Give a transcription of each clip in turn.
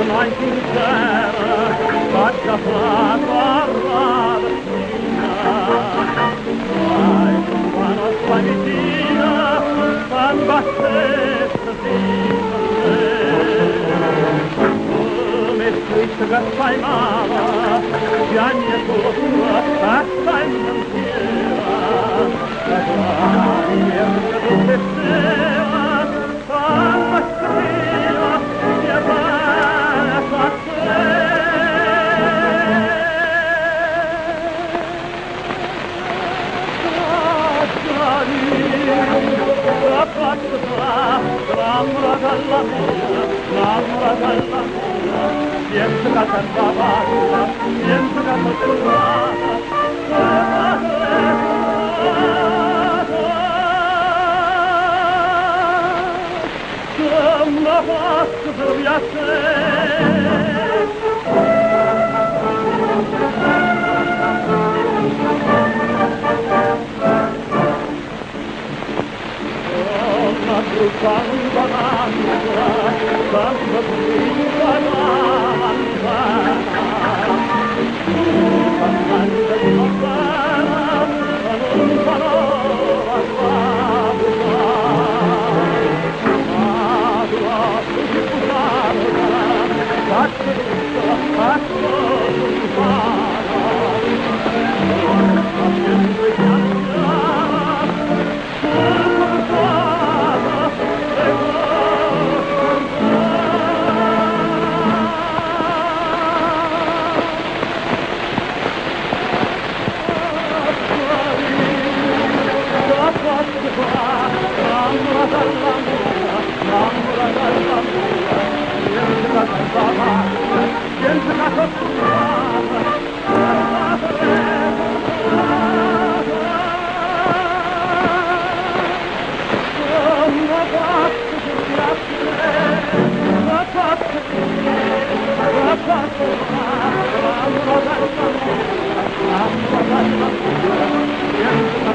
mai sincera, faccia parradina. Vai, quando stai vicina, fan bassetta come scritto che stai male, piagne solo tua, stai insieme. La guardia che tu te sera, fan bassetta, e vai a farti. L'amore dalla mia, niente da cantare, niente da cantare, una pasta per Santa Maria, Santa Maria,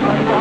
Thank you.